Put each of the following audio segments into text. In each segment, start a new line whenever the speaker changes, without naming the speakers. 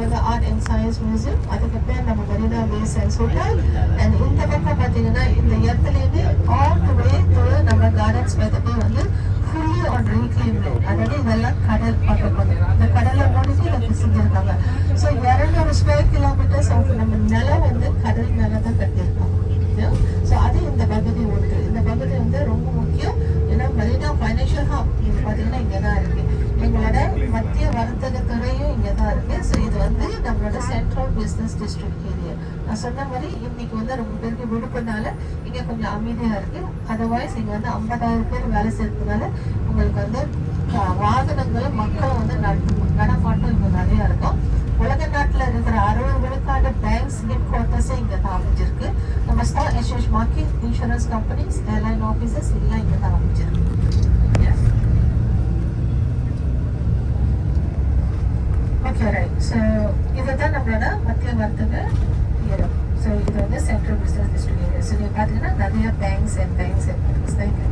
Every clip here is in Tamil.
வந்து ஆர்ட் அண்ட் சயின்ஸ் மியூசியம், அதுக்கு பேர் நம்ம மெரினா பே சாண்ட்ஸ் ஹோட்டல். அண்ட் இந்த பக்கம் பார்த்தீங்கன்னா இந்த இடத்துலேருந்து ஆல் தி வே டு நம்ம கார்டன்ஸ் பை தி பே வந்து ஃபுல்லி ஆன் ரீக்ளைம் லேண்ட். அதாவது இதெல்லாம் கடல் பார்க்க போகிறோம். இந்த கடலை மூடிட்டு இதை செஞ்சுருக்காங்க. ஸோ 200 ஸ்கொயர் கிலோமீட்டர்ஸ் ஆஃப் நம்ம நிலம் வந்து கடல் மேலே தான் கட்டியிருக்காங்க. ஸோ அது இந்த பகுதி ஒன்று. இந்த பகுதி வந்து ரொம்ப முக்கியம். ஏன்னா மெரினா ஃபைனான்ஷியல் ஹப் இது பார்த்தீங்கன்னா இங்கே தான் இருக்கு. எங்களோட மத்திய வர்த்தக துறையும் இங்கே தான் இருக்கு. ஸோ இது வந்து நம்மளோட சென்ட்ரல் பிஸ்னஸ் டிஸ்ட்ரிக்ட் ஏரியா. நான் சொன்ன மாதிரி இன்னைக்கு வந்து ரொம்ப பேருக்கு விடுப்புனால இங்கே கொஞ்சம் அமைதியாக இருக்கு. அதர்வைஸ் இங்கே வந்து 50,000 பேர் வேலை செய்யறதுனால உங்களுக்கு வந்து வாகனங்களும் மக்களும் வந்து நடமாட்டம் இங்கே நிறையா இருக்கும். உலக நாட்டில் இருக்கிற 60 விழுக்காடு பேங்க்ஸ் ஹெட் குவார்ட்டர்ஸே இங்கே தான் அமைஞ்சிருக்கு. நம்ம stock exchange market, insurance companies, airline offices எல்லாம் இங்கே தான் அமைஞ்சிருக்கு. Okay right. ஸோ இதுதான் நம்மளோட மத்திய வர்த்தக இடம். ஸோ இது வந்து central business district area. So நீங்கள் பார்த்தீங்கன்னா நிறைய பேங்க்ஸ் அண்ட் பேங்க்ஸ் தான் இங்கே.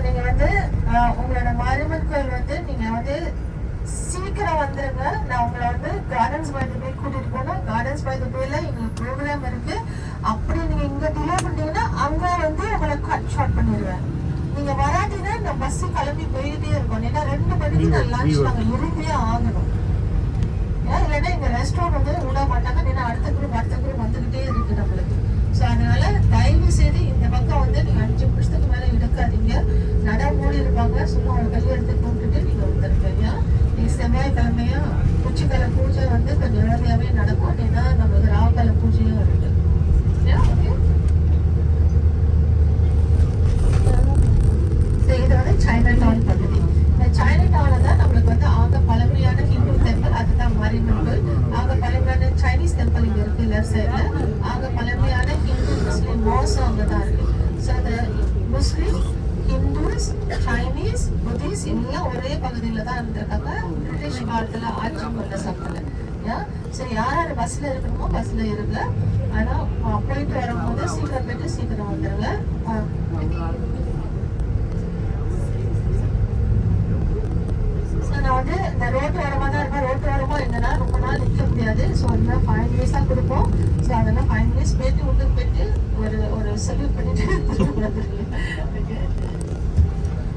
நீங்க வந்து உங்களோட மாரியம்மன் கோயில் வந்து நீங்க வந்து சீக்கிரம் வந்துருங்க. நான் உங்களை வந்து கார்டன்ஸ் பை தி பே கூட்டிட்டு போனேன். கார்டன்ஸ் பை தி பேல எங்களுக்கு ப்ரோக்ராம் இருக்கு. அப்படி நீங்க இங்க டிலே பண்ணீங்கன்னா அங்க வந்து உங்களை கட் ஷார்ட் பண்ணிடுவேன். நீங்க வராட்டீங்கன்னா நான் பஸ் கிளம்பி போயிட்டே இருக்கோம். ஏன்னா 2 மணிக்கு நான் லஞ்ச் நாங்க இருந்தே ஆகணும். இல்லைன்னா எங்க ரெஸ்டாரண்ட் வந்து விட மாட்டாங்க. ஏன்னா அடுத்த குரூப் வந்துகிட்டே இருக்கு நம்மளுக்கு. ஸோ அதனால தயவு செய்து இந்த பக்கம் வந்து நீங்க 5 நிமிஷத்துக்கு மேல எடுக்காதீங்க. நட மூடி இருப்பாங்க. சும்மா ஒரு கையை எடுத்து கூப்பிட்டுட்டு நீங்க வந்துருக்கீங்க. நீங்க செவ்வாய்க்கிழமையா உச்சிக்கால பூஜை வந்து கொஞ்சம் நேரடியாவே நடக்கும். ஏன்னா நம்மளுக்கு ராவகால பூஜையும் இருக்கு. இது வந்து சைனா டவுன் பகுதி. இந்த சைனா டவுன்ல தான் நம்மளுக்கு வந்து ஆக பழமையான ஹிந்து டெம்பிள், அதுதான் மாரியம்மன் கோயில். ஆக பழமையான சைனீஸ் டெம்பிள் இங்க இருக்கு லெஃப்ட் சைட்ல. ஆக பழமையான ஹிந்து முஸ்லீம் மாஸும் அங்கே தான் இருக்கு. ஸோ அந்த முஸ்லீம், ஹிந்துஸ், சைனீஸ், புத்திஸ் எல்லாம் ஒரே பகுதியில் தான் இருந்திருக்காங்க. பிரிட்டிஷ் காலத்தில் ஆட்சி கொண்ட சம்பளம். ஸோ யார் பஸ்ல இருக்கணுமோ பஸ்ல இருங்க. ஆனால் போயிட்டு வரும்போது சீக்கிரம் போயிட்டு சீக்கிரம் வந்துடுங்க. நான் வந்து இந்த ரோட்டு ஓரமாக தான் இருப்பேன். ரோட்டு ஓரமாக என்னன்னா ரொம்ப நாள் நிற்க முடியாது. ஸோ அதெல்லாம் 5 மினிட்ஸ் தான் கொடுப்போம். ஸோ அதெல்லாம் 5 மினிட்ஸ் போயிட்டு உள்ளுக்கு போயிட்டு ஒரு சல்யூட் பண்ணிட்டு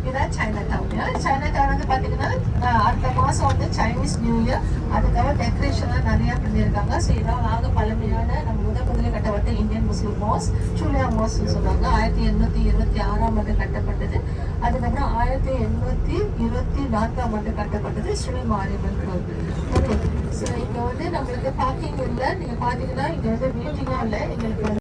இதான் சைனா டவுன். சைனா டவுன் வந்து பார்த்தீங்கன்னா அடுத்த மாதம் வந்து சைனீஸ் நியூ இயர், அதுக்காக டெக்கரேஷன்லாம் நிறையா பண்ணியிருக்காங்க. ஸோ இதான் ஆக பழமையான நம்ம முதலில் கட்டப்பட்ட இந்தியன் முஸ்லீம் மாஸ், சூலியா மாஸ்ன்னு சொல்லுவாங்க. 1826ஆம் ஆண்டு கட்டப்பட்டது. அதுக்கப்புறம் 1824ஆம் ஆண்டு கட்டப்பட்டது ஸ்ரீ மாரியம்மன் கோவில். ஓகே. ஸோ இங்கே வந்து நம்மளுக்கு பார்க்கிங் இல்லை. நீங்கள் பார்த்தீங்கன்னா இங்கே வந்து மீட்டிங்கும் இல்லை. எங்களுக்கு